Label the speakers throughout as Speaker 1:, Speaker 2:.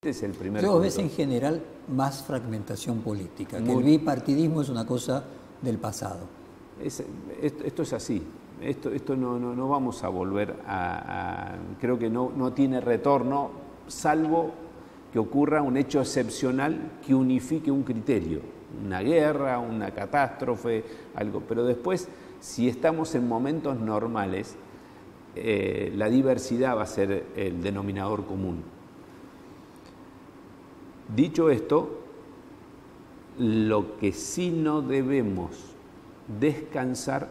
Speaker 1: Este es el primer
Speaker 2: Yo
Speaker 1: punto.
Speaker 2: ves en general más fragmentación política, que el bipartidismo es una cosa del pasado.
Speaker 1: Esto es así. Esto no vamos a volver creo que no tiene retorno, salvo que ocurra un hecho excepcional que unifique un criterio, una guerra, una catástrofe, algo. Pero después, si estamos en momentos normales, la diversidad va a ser el denominador común. Dicho esto, lo que sí no debemos descansar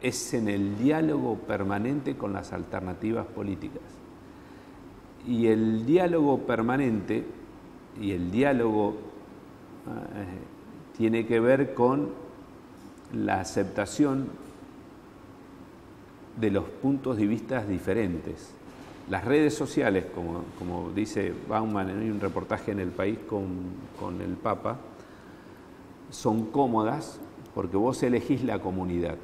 Speaker 1: es en el diálogo permanente con las alternativas políticas. Y el diálogo permanente y el diálogo tiene que ver con la aceptación de los puntos de vista diferentes. Las redes sociales, como dice Bauman en un reportaje en El País con el Papa, son cómodas porque vos elegís la comunidad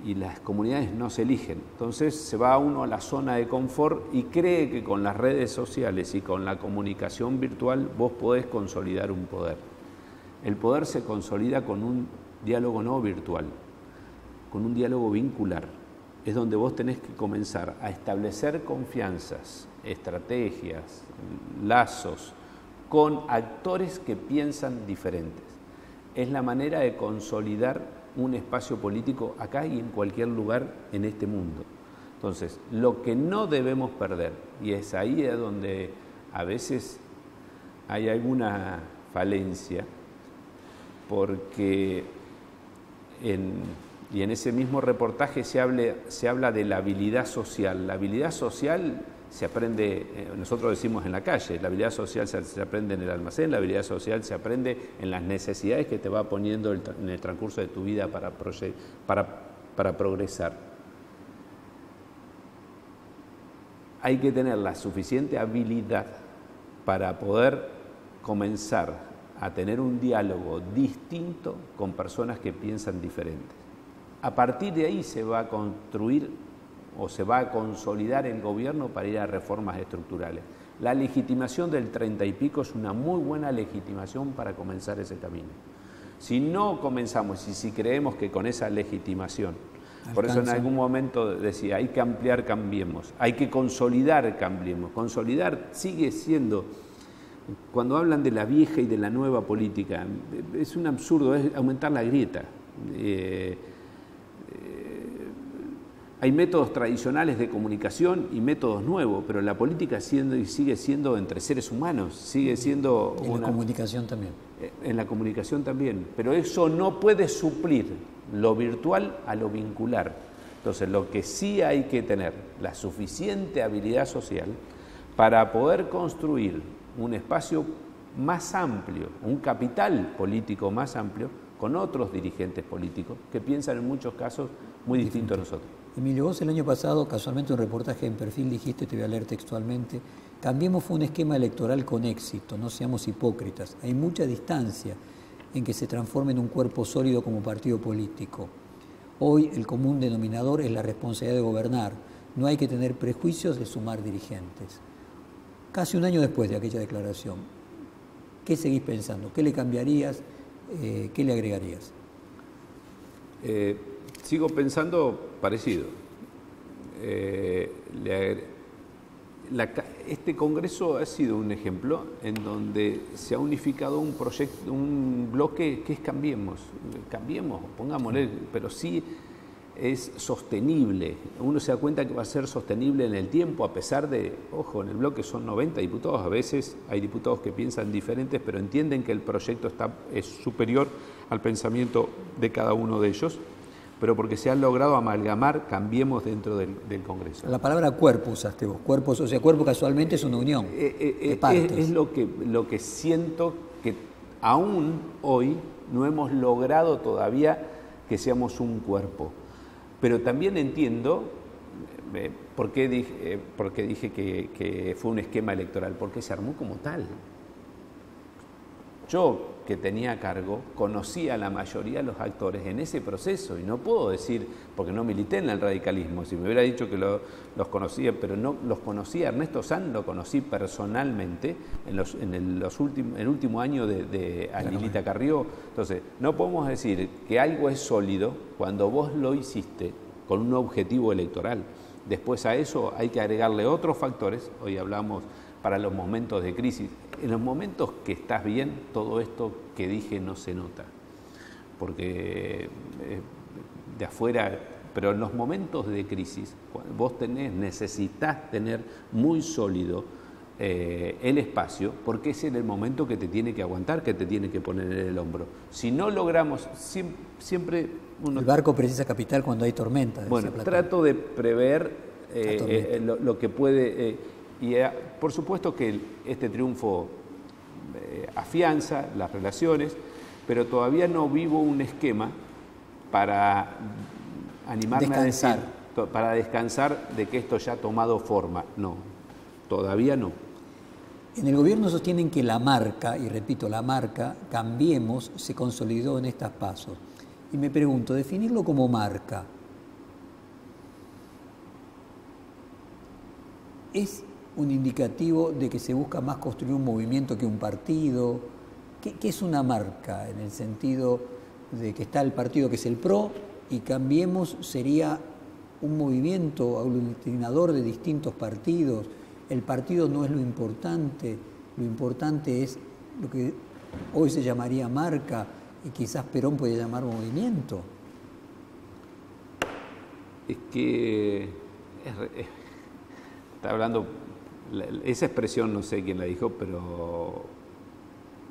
Speaker 1: y las comunidades no se eligen. Entonces se va uno a la zona de confort y cree que con las redes sociales y con la comunicación virtual vos podés consolidar un poder. El poder se consolida con un diálogo no virtual, con un diálogo vincular. Es donde vos tenés que comenzar a establecer confianzas, estrategias, lazos con actores que piensan diferentes. Es la manera de consolidar un espacio político acá y en cualquier lugar en este mundo. Entonces, lo que no debemos perder, y es ahí donde a veces hay alguna falencia, porque y en ese mismo reportaje se habla de la habilidad social. La habilidad social se aprende, nosotros decimos en la calle, la habilidad social se aprende en el almacén, la habilidad social se aprende en las necesidades que te va poniendo en el transcurso de tu vida para progresar. Hay que tener la suficiente habilidad para poder comenzar a tener un diálogo distinto con personas que piensan diferentes. A partir de ahí se va a construir o se va a consolidar el gobierno para ir a reformas estructurales. La legitimación del 30 y pico es una muy buena legitimación para comenzar ese camino. Si no comenzamos y si creemos que con esa legitimación, por eso en algún momento decía, hay que ampliar, cambiemos, hay que consolidar, cambiemos. Consolidar sigue siendo, cuando hablan de la vieja y de la nueva política, es un absurdo, es aumentar la grieta. Hay métodos tradicionales de comunicación y métodos nuevos, pero la política sigue siendo entre seres humanos, sigue siendo
Speaker 2: en la comunicación también.
Speaker 1: En la comunicación también, pero eso no puede suplir lo virtual a lo vincular. Entonces, lo que sí hay que tener, la suficiente habilidad social para poder construir un espacio más amplio, un capital político más amplio, con otros dirigentes políticos que piensan en muchos casos muy distintos a nosotros.
Speaker 2: Emilio, vos el año pasado, casualmente un reportaje en Perfil dijiste, te voy a leer textualmente, Cambiemos fue un esquema electoral con éxito, no seamos hipócritas. Hay mucha distancia en que se transforme en un cuerpo sólido como partido político. Hoy el común denominador es la responsabilidad de gobernar. No hay que tener prejuicios de sumar dirigentes. Casi un año después de aquella declaración, ¿qué seguís pensando? ¿Qué le cambiarías? ¿Qué le agregarías?
Speaker 1: Sigo pensando parecido. Este Congreso ha sido un ejemplo en donde se ha unificado un proyecto, un bloque que es Cambiemos, pongámosle, pero sí es sostenible. Uno se da cuenta que va a ser sostenible en el tiempo, a pesar de, ojo, en el bloque son 90 diputados, a veces hay diputados que piensan diferentes, pero entienden que el proyecto es superior al pensamiento de cada uno de ellos, pero porque se han logrado amalgamar, Cambiemos dentro del Congreso.
Speaker 2: La palabra cuerpo usaste vos, cuerpo casualmente es una unión de partes.
Speaker 1: Es lo que siento que aún hoy no hemos logrado todavía que seamos un cuerpo. Pero también entiendo por qué dije que fue un esquema electoral, porque se armó como tal. Yo, que tenía a cargo, conocía a la mayoría de los actores en ese proceso y no puedo decir, porque no milité en el radicalismo, si me hubiera dicho que los conocía, pero no los conocía. Ernesto Sanz lo conocí personalmente en el último año de Anilita Carrió. Entonces, no podemos decir que algo es sólido cuando vos lo hiciste con un objetivo electoral. Después a eso hay que agregarle otros factores. Hoy hablamos para los momentos de crisis. En los momentos que estás bien, todo esto que dije no se nota, porque de afuera, pero en los momentos de crisis, vos necesitas tener muy sólido el espacio, porque ese es el momento que te tiene que aguantar, que te tiene que poner en el hombro. Si no logramos, siempre uno...
Speaker 2: El barco precisa capital cuando hay tormenta.
Speaker 1: Bueno, trato de prever lo que puede... por supuesto que este triunfo afianza las relaciones, pero todavía no vivo un esquema para animarme a decir, para descansar de que esto ya ha tomado forma. No, todavía no.
Speaker 2: En el gobierno sostienen que la marca, y repito, la marca, Cambiemos, se consolidó en estos pasos. Y me pregunto, definirlo como marca, ¿es un indicativo de que se busca más construir un movimiento que un partido? ¿Qué es una marca? En el sentido de que está el partido que es el PRO y Cambiemos sería un movimiento aglutinador de distintos partidos. El partido no es lo importante es lo que hoy se llamaría marca y quizás Perón puede llamar movimiento.
Speaker 1: Es que está hablando... Esa expresión no sé quién la dijo, pero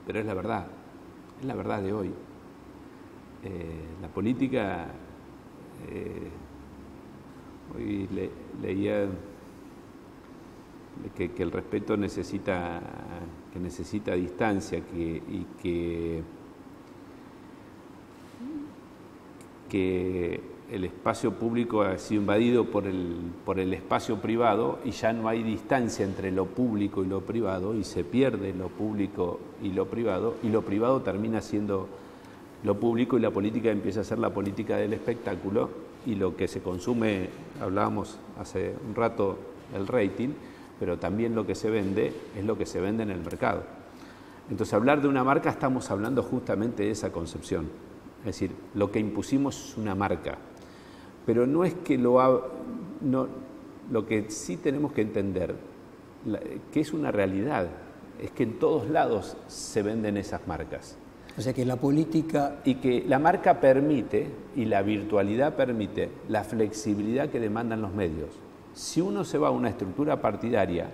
Speaker 1: es la verdad de hoy. La política, hoy leía que el respeto necesita distancia, que el espacio público ha sido invadido por el espacio privado y ya no hay distancia entre lo público y lo privado y se pierde lo público y lo privado termina siendo lo público y la política empieza a ser la política del espectáculo y lo que se consume, hablábamos hace un rato, el rating, pero también lo que se vende es lo que se vende en el mercado. Entonces, hablar de una marca, estamos hablando justamente de esa concepción. Es decir, lo que impusimos es una marca. Pero no es que lo que sí tenemos que entender, que es una realidad, es que en todos lados se venden esas marcas.
Speaker 2: O sea que la política...
Speaker 1: Y que la marca permite, y la virtualidad permite, la flexibilidad que demandan los medios. Si uno se va a una estructura partidaria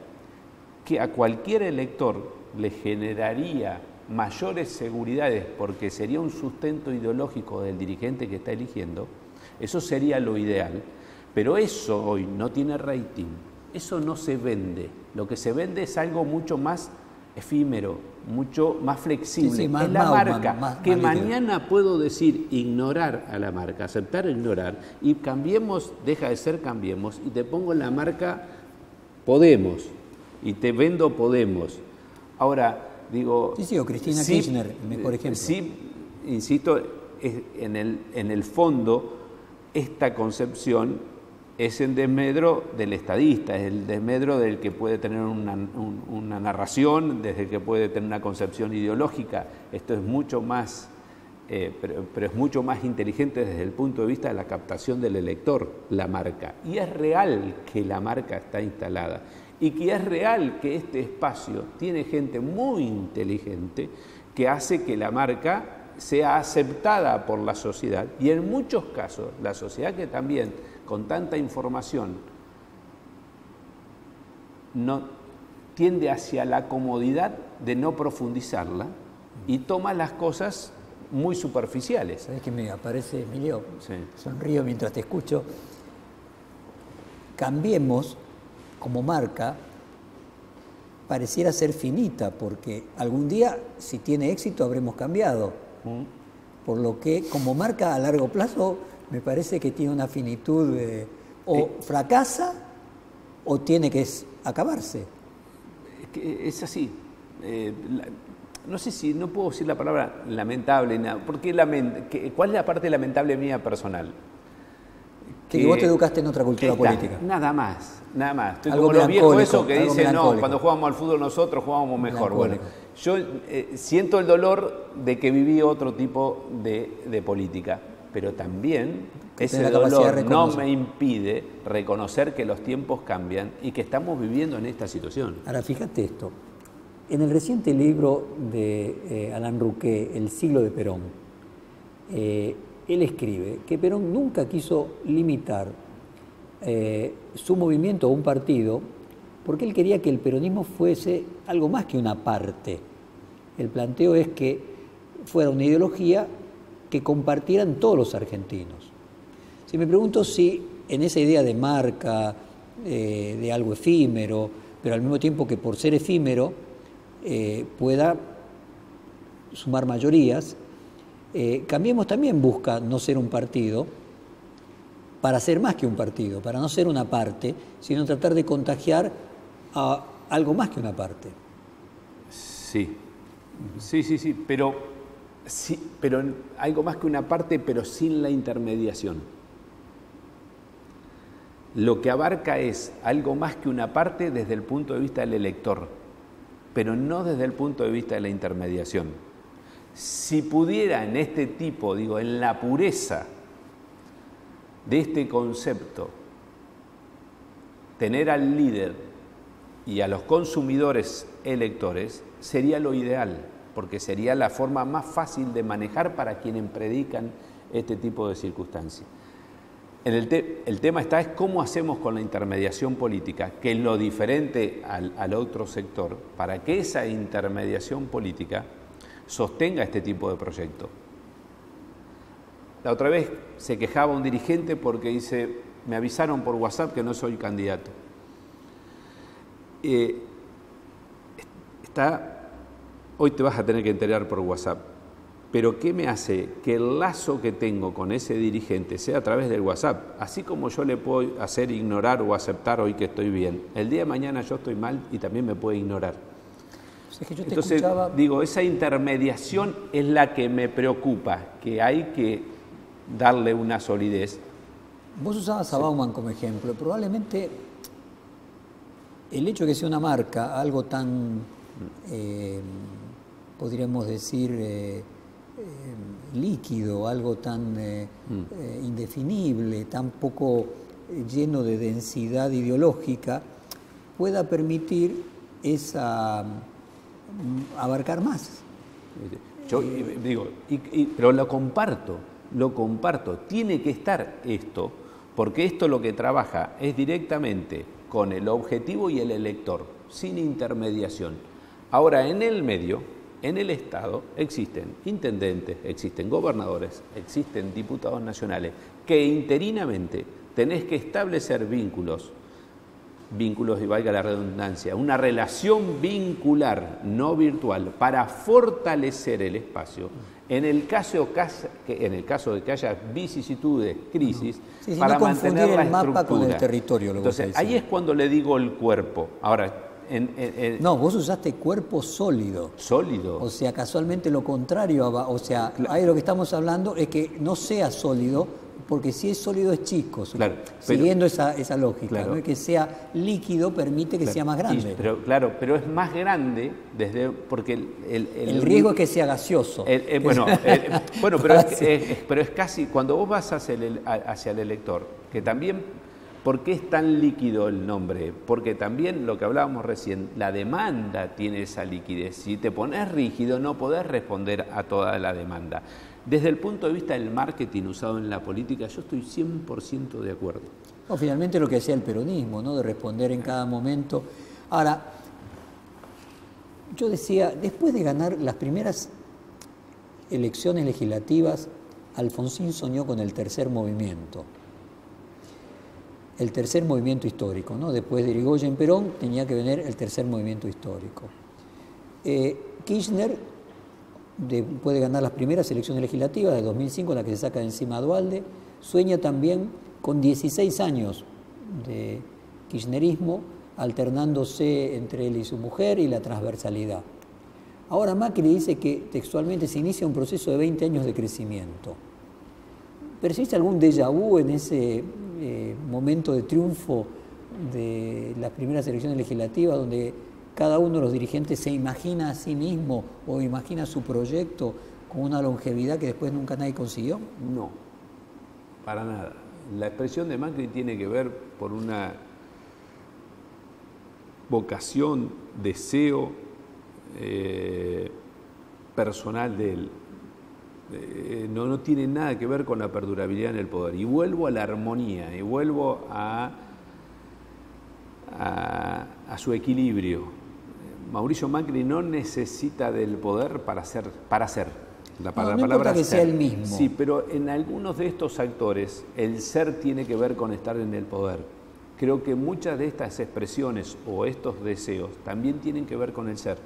Speaker 1: que a cualquier elector le generaría mayores seguridades porque sería un sustento ideológico del dirigente que está eligiendo, eso sería lo ideal, pero eso hoy no tiene rating, eso no se vende. Lo que se vende es algo mucho más efímero, mucho más flexible. Sí, es la marca, que mañana puedo decir ignorar a la marca, aceptar o ignorar, y Cambiemos deja de ser Cambiemos, y te pongo la marca Podemos, y te vendo Podemos. Ahora, digo...
Speaker 2: Sí, o Cristina Kirchner, el mejor ejemplo.
Speaker 1: Sí, insisto, en el fondo, esta concepción es el desmedro del estadista, es el desmedro del que puede tener una narración, desde el que puede tener una concepción ideológica. Esto es mucho más, pero es mucho más inteligente desde el punto de vista de la captación del elector, la marca. Y es real que la marca está instalada y que es real que este espacio tiene gente muy inteligente que hace que la marca sea aceptada por la sociedad y en muchos casos la sociedad que también con tanta información no tiende hacia la comodidad de no profundizarla y toma las cosas muy superficiales.
Speaker 2: ¿Sabes qué me aparece, Emilio?
Speaker 1: Sí.
Speaker 2: Sonrío mientras te escucho. Cambiemos como marca pareciera ser finita porque algún día si tiene éxito habremos cambiado. Por lo que como marca a largo plazo me parece que tiene una finitud o fracasa o tiene que acabarse.
Speaker 1: Es así. no sé si, no puedo decir la palabra lamentable, porque ¿cuál es la parte lamentable mía personal?
Speaker 2: Que vos te educaste en otra cultura política.
Speaker 1: Nada más, nada más. Estoy
Speaker 2: Algo
Speaker 1: como los viejos esos que
Speaker 2: algo
Speaker 1: dicen, no,
Speaker 2: melancólico.
Speaker 1: cuando jugábamos al fútbol nosotros jugábamos mejor. Bueno,
Speaker 2: Melancólico.
Speaker 1: yo siento el dolor de que viví otro tipo de política, pero también ese dolor no me impide reconocer que los tiempos cambian y que estamos viviendo en esta situación.
Speaker 2: Ahora, fíjate esto. En el reciente libro de Alain Rouquet, El siglo de Perón, él escribe que Perón nunca quiso limitar su movimiento a un partido porque él quería que el peronismo fuese algo más que una parte. El planteo es que fuera una ideología que compartieran todos los argentinos. Si me pregunto si en esa idea de marca, de algo efímero, pero al mismo tiempo que por ser efímero pueda sumar mayorías, Cambiemos también busca no ser un partido para ser más que un partido, para no ser una parte, sino tratar de contagiar a algo más que una parte.
Speaker 1: Sí, pero algo más que una parte, pero sin la intermediación. Lo que abarca es algo más que una parte desde el punto de vista del elector, pero no desde el punto de vista de la intermediación. Si pudiera en este tipo, en la pureza de este concepto, tener al líder y a los consumidores electores, sería lo ideal, porque sería la forma más fácil de manejar para quienes predican este tipo de circunstancias. El tema es cómo hacemos con la intermediación política, que es lo diferente al otro sector, para que esa intermediación política sostenga este tipo de proyecto. La otra vez se quejaba un dirigente porque dice, me avisaron por WhatsApp que no soy candidato. Hoy te vas a tener que enterar por WhatsApp, pero ¿qué me hace que el lazo que tengo con ese dirigente sea a través del WhatsApp? Así como yo le puedo hacer ignorar o aceptar hoy que estoy bien, el día de mañana yo estoy mal y también me puede ignorar.
Speaker 2: Es que yo te
Speaker 1: Entonces, esa intermediación es la que me preocupa, que hay que darle una solidez.
Speaker 2: Vos usabas a Bauman como ejemplo. Probablemente el hecho de que sea una marca, algo tan, podríamos decir, líquido, algo tan indefinible, tan poco lleno de densidad ideológica, pueda permitir abarcar más.
Speaker 1: Yo pero lo comparto, tiene que estar esto, porque esto lo que trabaja es directamente con el objetivo y el elector, sin intermediación. Ahora, en el medio, en el Estado, existen intendentes, existen gobernadores, existen diputados nacionales, que interinamente tenés que establecer vínculos y valga la redundancia, una relación vincular, no virtual, para fortalecer el espacio, en el caso de que haya vicisitudes, crisis, para
Speaker 2: no
Speaker 1: mantener la
Speaker 2: el mapa
Speaker 1: estructura.
Speaker 2: Con el territorio.
Speaker 1: Entonces, ahí es cuando le digo el cuerpo. Ahora,
Speaker 2: no, vos usaste cuerpo sólido.
Speaker 1: Sólido.
Speaker 2: O sea, casualmente lo contrario, ahí lo que estamos hablando es que no sea sólido, porque si es sólido es chico, siguiendo esa lógica,
Speaker 1: claro,
Speaker 2: ¿no? Que sea líquido permite que sea más grande.
Speaker 1: Pero es más grande porque
Speaker 2: el riesgo es que sea gaseoso.
Speaker 1: Pero es casi, cuando vos vas hacia el elector, que también, ¿por qué es tan líquido el nombre? Porque también, lo que hablábamos recién, la demanda tiene esa liquidez. Si te pones rígido no podés responder a toda la demanda. Desde el punto de vista del marketing usado en la política, yo estoy 100% de acuerdo.
Speaker 2: Finalmente lo que hacía el peronismo, ¿no? De responder en cada momento. Ahora, yo decía, después de ganar las primeras elecciones legislativas, Alfonsín soñó con el tercer movimiento. El tercer movimiento histórico, ¿no? Después de Irigoyen, Perón, tenía que venir el tercer movimiento histórico. Kirchner, después de ganar las primeras elecciones legislativas de 2005, en la que se saca de encima a Duhalde, sueña también con 16 años de kirchnerismo, alternándose entre él y su mujer y la transversalidad. Ahora Macri dice que textualmente se inicia un proceso de 20 años de crecimiento. ¿Persiste algún déjà vu en ese momento de triunfo de las primeras elecciones legislativas, donde cada uno de los dirigentes se imagina a sí mismo o imagina su proyecto con una longevidad que después nunca nadie consiguió?
Speaker 1: No, para nada. La expresión de Macri tiene que ver por una vocación, deseo personal de él. No tiene nada que ver con la perdurabilidad en el poder. Y vuelvo a la armonía, y vuelvo a su equilibrio. Mauricio Macri no necesita del poder para ser.
Speaker 2: No importa que sea el mismo.
Speaker 1: Sí, pero en algunos de estos actores el ser tiene que ver con estar en el poder. Creo que muchas de estas expresiones o estos deseos también tienen que ver con el ser.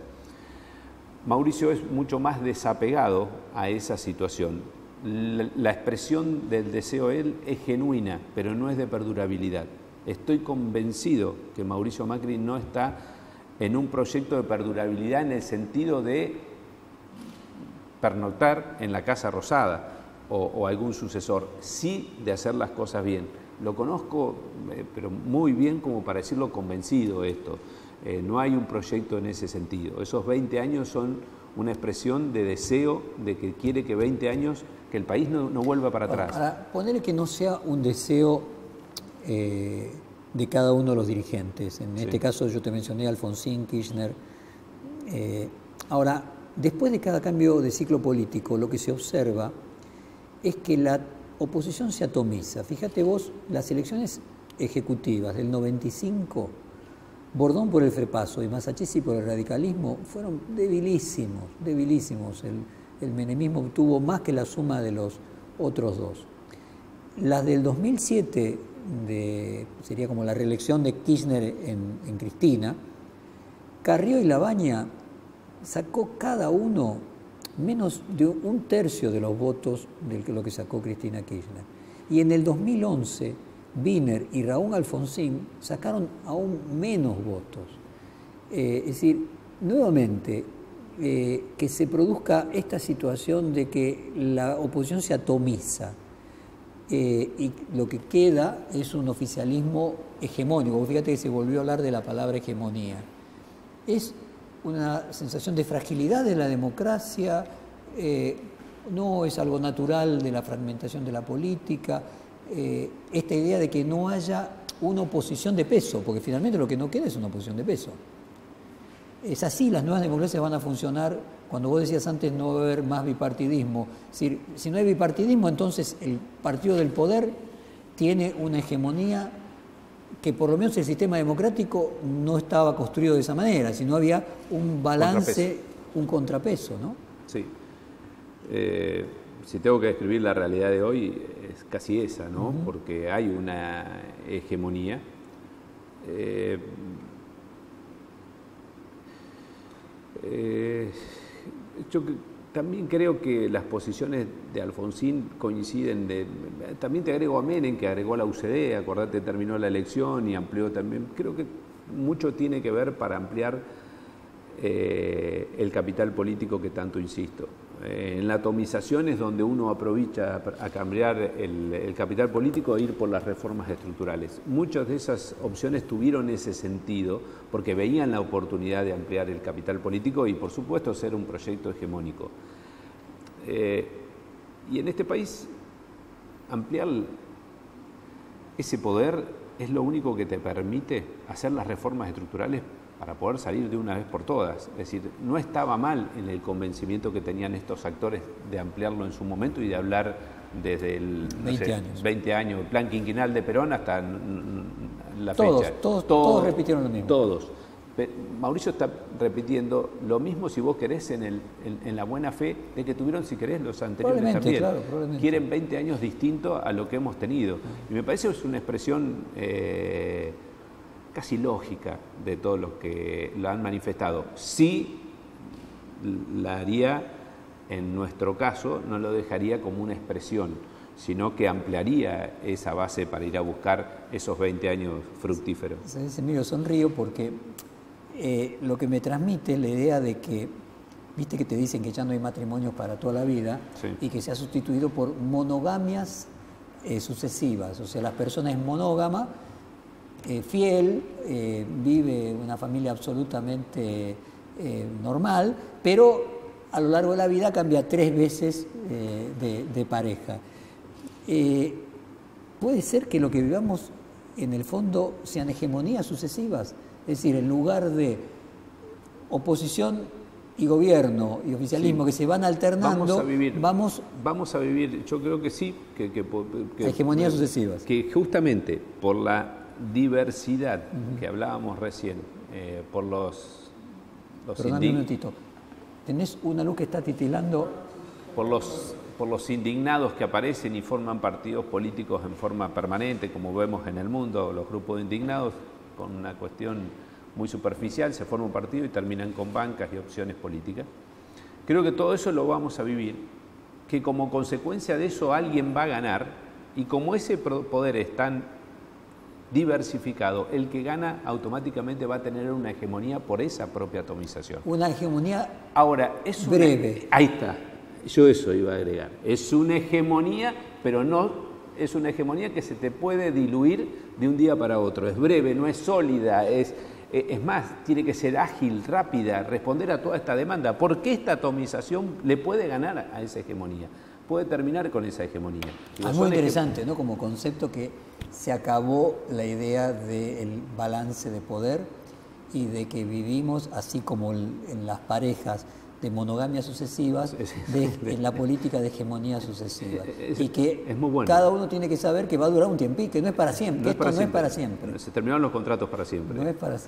Speaker 1: Mauricio es mucho más desapegado a esa situación. La expresión del deseo él es genuina, pero no es de perdurabilidad. Estoy convencido que Mauricio Macri no está en un proyecto de perdurabilidad en el sentido de pernoctar en la Casa Rosada o algún sucesor, sí de hacer las cosas bien. Lo conozco, pero muy bien como para decirlo convencido esto. No hay un proyecto en ese sentido. Esos 20 años son una expresión de deseo, de que quiere que 20 años, que el país no vuelva para atrás.
Speaker 2: Para ponerle que no sea un deseo de cada uno de los dirigentes. En este caso yo te mencioné a Alfonsín, Kirchner. Ahora, después de cada cambio de ciclo político, lo que se observa es que la oposición se atomiza. Fíjate vos, las elecciones ejecutivas del 95, Bordón por el Frepaso y Masachesi por el radicalismo fueron debilísimos. El menemismo obtuvo más que la suma de los otros dos. Las del 2007, sería como la reelección de Kirchner en Cristina, Carrió y Labaña sacó cada uno menos de un tercio de los votos de lo que sacó Cristina Kirchner. Y en el 2011, Wiener y Raúl Alfonsín sacaron aún menos votos. Es decir, nuevamente, que se produzca esta situación de que la oposición se atomiza y lo que queda es un oficialismo hegemónico. Fíjate que se volvió a hablar de la palabra hegemonía. Es una sensación de fragilidad de la democracia, no es algo natural de la fragmentación de la política, esta idea de que no haya una oposición de peso, porque finalmente lo que no queda es una oposición de peso. Es así, las nuevas democracias van a funcionar. Cuando vos decías antes no va a haber más bipartidismo, es decir, si no hay bipartidismo, entonces el partido del poder tiene una hegemonía que por lo menos el sistema democrático no estaba construido de esa manera, sino había un balance, un contrapeso, ¿no?
Speaker 1: Sí. Si tengo que describir la realidad de hoy, es casi esa, ¿no? Porque hay una hegemonía. Yo también creo que las posiciones de Alfonsín coinciden. También te agrego a Menem, que agregó la UCD, acordate, terminó la elección y amplió también. Creo que mucho tiene que ver para ampliar el capital político que tanto insisto. En la atomización es donde uno aprovecha a cambiar el capital político e ir por las reformas estructurales. Muchas de esas opciones tuvieron ese sentido porque veían la oportunidad de ampliar el capital político y por supuesto ser un proyecto hegemónico. Y en este país ampliar ese poder es lo único que te permite hacer las reformas estructurales para poder salir de una vez por todas. Es decir, no estaba mal en el convencimiento que tenían estos actores de ampliarlo en su momento y de hablar desde el 20 años, el plan quinquenal de Perón hasta la fecha.
Speaker 2: Todos repitieron lo mismo.
Speaker 1: Todos. Mauricio está repitiendo lo mismo, si vos querés, en la buena fe de que tuvieron, si querés, los anteriores también.
Speaker 2: Claro,
Speaker 1: quieren 20 años distintos a lo que hemos tenido. Y me parece que es una expresión casi lógica de todos los que lo han manifestado. Sí la haría, en nuestro caso, no lo dejaría como una expresión, sino que ampliaría esa base para ir a buscar esos 20 años fructíferos.
Speaker 2: Emilio, sonrío porque lo que me transmite es la idea de que viste que te dicen que ya no hay matrimonios para toda la vida,
Speaker 1: Sí.
Speaker 2: y que se ha sustituido por monogamias sucesivas. O sea, la persona es monógama, fiel, vive una familia absolutamente normal, pero a lo largo de la vida cambia 3 veces de pareja. Puede ser que lo que vivamos en el fondo sean hegemonías sucesivas, es decir, en lugar de oposición y gobierno y oficialismo,
Speaker 1: Sí.
Speaker 2: que se van alternando,
Speaker 1: vamos a vivir, yo creo que sí, que
Speaker 2: hegemonías sucesivas.
Speaker 1: Que justamente por la diversidad que hablábamos recién, por los
Speaker 2: Perdóname un minutito. Tenés una luz que está titilando.
Speaker 1: por los indignados que aparecen y forman partidos políticos en forma permanente, como vemos en el mundo, los grupos de indignados, con una cuestión muy superficial, se forma un partido y terminan con bancas y opciones políticas. Creo que todo eso lo vamos a vivir, que como consecuencia de eso alguien va a ganar, y como ese poder es tan diversificado, el que gana automáticamente va a tener una hegemonía por esa propia atomización.
Speaker 2: Una hegemonía
Speaker 1: Ahora, es
Speaker 2: breve.
Speaker 1: Ahí está, yo eso iba a agregar. Es una hegemonía, pero no es una hegemonía que se te puede diluir de un día para otro. Es breve, no es sólida, es más, tiene que ser ágil, rápida, responder a toda esta demanda. ¿Por qué esta atomización le puede ganar a esa hegemonía? Puede terminar con esa hegemonía.
Speaker 2: Es muy interesante, ¿no? Como concepto, que se acabó la idea del balance de poder y de que vivimos, así como en las parejas de monogamias sucesivas, en la política de hegemonía sucesiva. Y que
Speaker 1: es muy bueno.
Speaker 2: Cada uno tiene que saber que va a durar un tiempito, que no es para siempre,
Speaker 1: No es para
Speaker 2: no
Speaker 1: siempre.
Speaker 2: es para siempre.
Speaker 1: Se terminaron los contratos para siempre.
Speaker 2: No es para